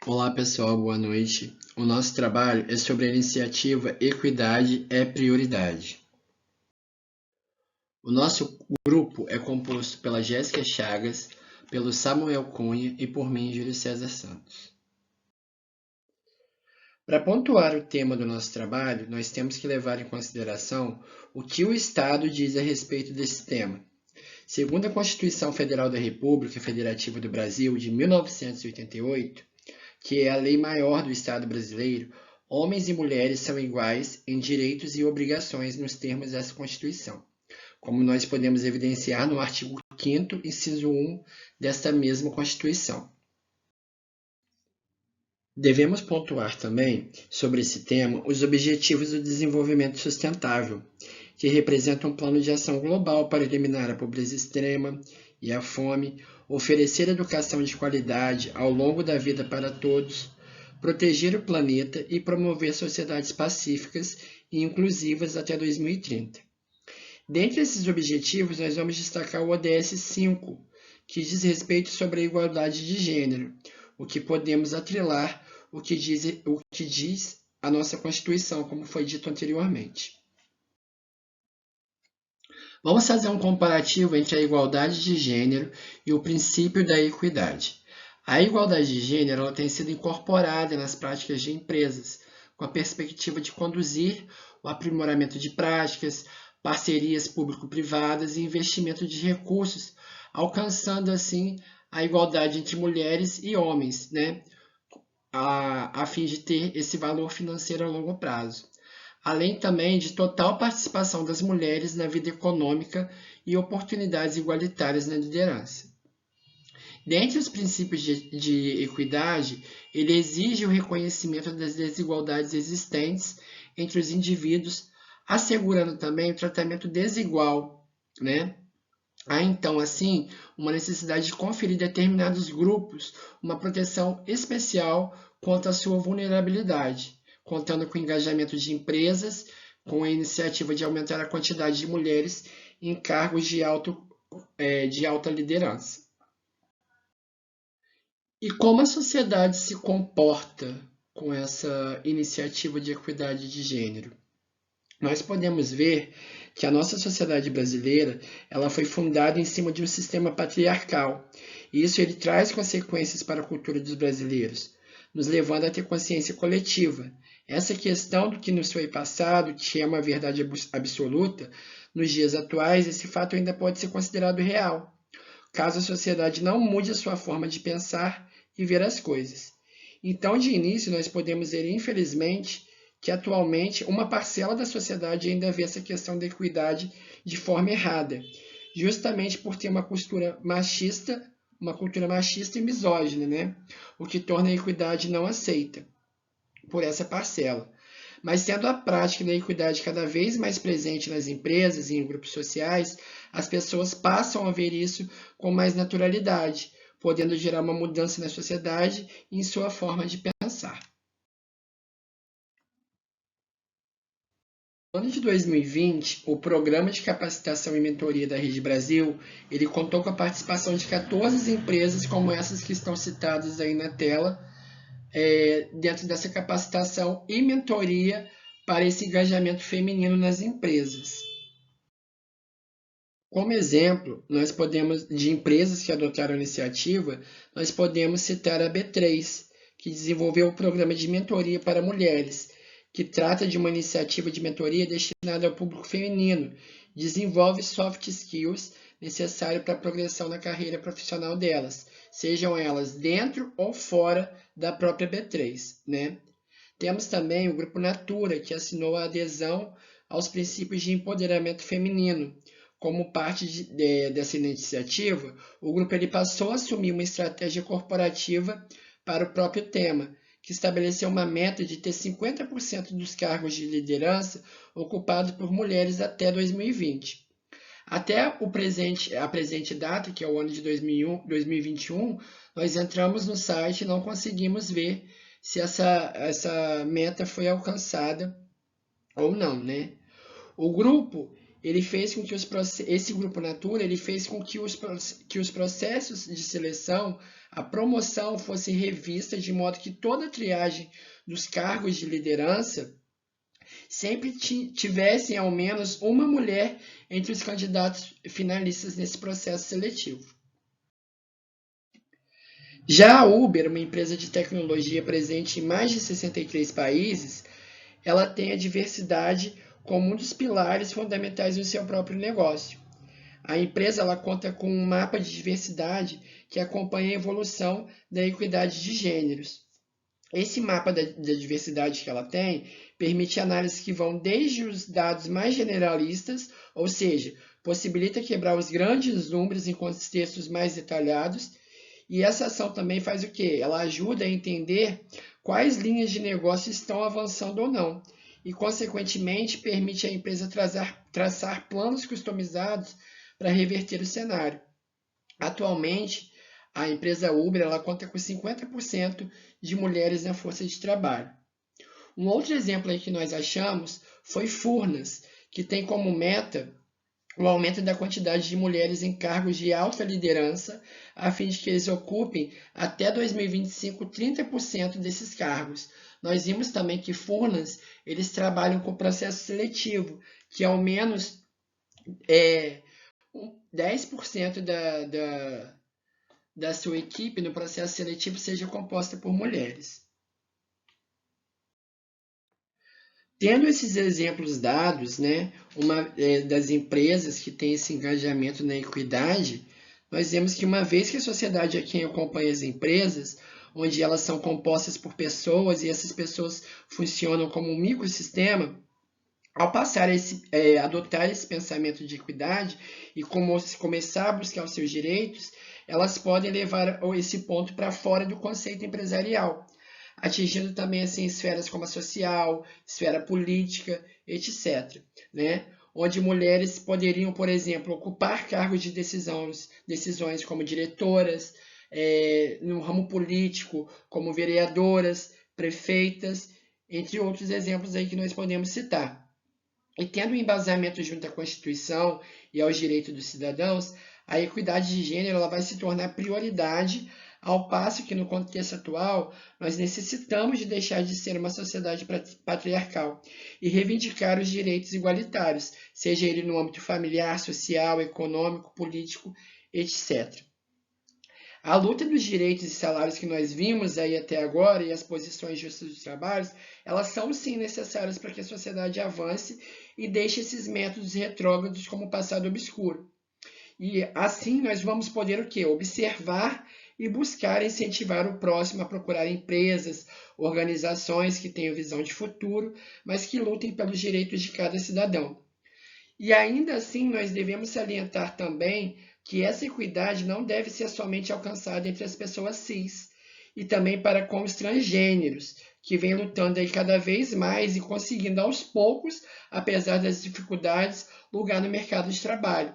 Olá pessoal, boa noite. O nosso trabalho é sobre a iniciativa Equidade é Prioridade. O nosso grupo é composto pela Jéssica Chagas, pelo Samuel Cunha e por mim, Júlio César Santos. Para pontuar o tema do nosso trabalho, nós temos que levar em consideração o que o Estado diz a respeito desse tema. Segundo a Constituição Federal da República Federativa do Brasil de 1988, que é a lei maior do Estado brasileiro, homens e mulheres são iguais em direitos e obrigações nos termos dessa Constituição, como nós podemos evidenciar no artigo 5º, inciso 1 desta mesma Constituição. Devemos pontuar também, sobre esse tema, os Objetivos do Desenvolvimento Sustentável, que representam um plano de ação global para eliminar a pobreza extrema e a fome, oferecer educação de qualidade ao longo da vida para todos, proteger o planeta e promover sociedades pacíficas e inclusivas até 2030. Dentre esses objetivos, nós vamos destacar o ODS 5, que diz respeito sobre a igualdade de gênero, o que podemos atrelar o que diz a nossa Constituição, como foi dito anteriormente. Vamos fazer um comparativo entre a igualdade de gênero e o princípio da equidade. A igualdade de gênero ela tem sido incorporada nas práticas de empresas, com a perspectiva de conduzir o aprimoramento de práticas, parcerias público-privadas e investimento de recursos, alcançando assim a igualdade entre mulheres e homens, a fim de ter esse valor financeiro a longo prazo. Além também de total participação das mulheres na vida econômica e oportunidades igualitárias na liderança. Dentre os princípios de equidade, ele exige o reconhecimento das desigualdades existentes entre os indivíduos, assegurando também o tratamento desigual, Há então, assim, uma necessidade de conferir a determinados grupos uma proteção especial quanto à sua vulnerabilidade, contando com o engajamento de empresas, com a iniciativa de aumentar a quantidade de mulheres em cargos de alta liderança. E como a sociedade se comporta com essa iniciativa de equidade de gênero? Nós podemos ver que a nossa sociedade brasileira ela foi fundada em cima de um sistema patriarcal. E isso ele traz consequências para a cultura dos brasileiros, nos levando a ter consciência coletiva. Essa questão do que nos foi passado, que é uma verdade absoluta, nos dias atuais, esse fato ainda pode ser considerado real, caso a sociedade não mude a sua forma de pensar e ver as coisas. Então, de início, nós podemos ver, infelizmente, que atualmente uma parcela da sociedade ainda vê essa questão da equidade de forma errada, justamente por ter uma cultura machista e misógina, o que torna a equidade não aceita por essa parcela. Mas sendo a prática da equidade cada vez mais presente nas empresas e em grupos sociais, as pessoas passam a ver isso com mais naturalidade, podendo gerar uma mudança na sociedade e em sua forma de pensar. No ano de 2020, o Programa de Capacitação e Mentoria da Rede Brasil, ele contou com a participação de 14 empresas como essas que estão citadas aí na tela, dentro dessa capacitação e mentoria para esse engajamento feminino nas empresas. Como exemplo, de empresas que adotaram a iniciativa, nós podemos citar a B3, que desenvolveu o programa de mentoria para mulheres, que trata de uma iniciativa de mentoria destinada ao público feminino, desenvolve soft skills necessários para a progressão na carreira profissional delas, sejam elas dentro ou fora da própria B3. Temos também o Grupo Natura, que assinou a adesão aos princípios de empoderamento feminino. Como parte dessa iniciativa, o grupo ele passou a assumir uma estratégia corporativa para o próprio tema, que estabeleceu uma meta de ter 50% dos cargos de liderança ocupados por mulheres até 2020. Até a presente data, que é o ano de 2021, nós entramos no site e não conseguimos ver se essa meta foi alcançada ou não. O grupo ele fez com que esse grupo Natura ele fez com que os processos de seleção, a promoção fosse revista de modo que toda a triagem dos cargos de liderança sempre tivessem ao menos uma mulher entre os candidatos finalistas nesse processo seletivo. Já a Uber, uma empresa de tecnologia presente em mais de 63 países, ela tem a diversidade como um dos pilares fundamentais do seu próprio negócio. A empresa ela conta com um mapa de diversidade que acompanha a evolução da equidade de gêneros. Esse mapa da diversidade que ela tem permite análises que vão desde os dados mais generalistas, ou seja, possibilita quebrar os grandes números em contextos mais detalhados, e essa ação também faz o quê? Ela ajuda a entender quais linhas de negócio estão avançando ou não, e, consequentemente, permite à empresa traçar planos customizados para reverter o cenário. Atualmente, a empresa Uber ela conta com 50% de mulheres na força de trabalho. Um outro exemplo aí que nós achamos foi Furnas, que tem como meta o aumento da quantidade de mulheres em cargos de alta liderança, a fim de que eles ocupem até 2025 30% desses cargos. Nós vimos também que Furnas eles trabalham com processo seletivo, que ao menos 10% da sua equipe no processo seletivo seja composta por mulheres. Tendo esses exemplos dados, né, uma das empresas que tem esse engajamento na equidade, nós vemos que uma vez que a sociedade é quem acompanha as empresas, onde elas são compostas por pessoas e essas pessoas funcionam como um microsistema, ao passar adotar esse pensamento de equidade e começar a buscar os seus direitos, elas podem levar esse ponto para fora do conceito empresarial, atingindo também assim, esferas como a social, esfera política, etc. Né? Onde mulheres poderiam, por exemplo, ocupar cargos de decisões como diretoras, no ramo político, como vereadoras, prefeitas, entre outros exemplos aí que nós podemos citar. E tendo um embasamento junto à Constituição e aos direitos dos cidadãos, a equidade de gênero ela vai se tornar prioridade, ao passo que, no contexto atual, nós necessitamos de deixar de ser uma sociedade patriarcal e reivindicar os direitos igualitários, seja ele no âmbito familiar, social, econômico, político, etc. A luta dos direitos e salários que nós vimos aí até agora e as posições justas dos trabalhos, elas são sim necessárias para que a sociedade avance e deixe esses métodos retrógrados como passado obscuro. E assim nós vamos poder o quê? Observar e buscar incentivar o próximo a procurar empresas, organizações que tenham visão de futuro, mas que lutem pelos direitos de cada cidadão. E ainda assim nós devemos salientar também que essa equidade não deve ser somente alcançada entre as pessoas cis, e também para com os transgêneros, que vem lutando aí cada vez mais e conseguindo aos poucos, apesar das dificuldades, lugar no mercado de trabalho.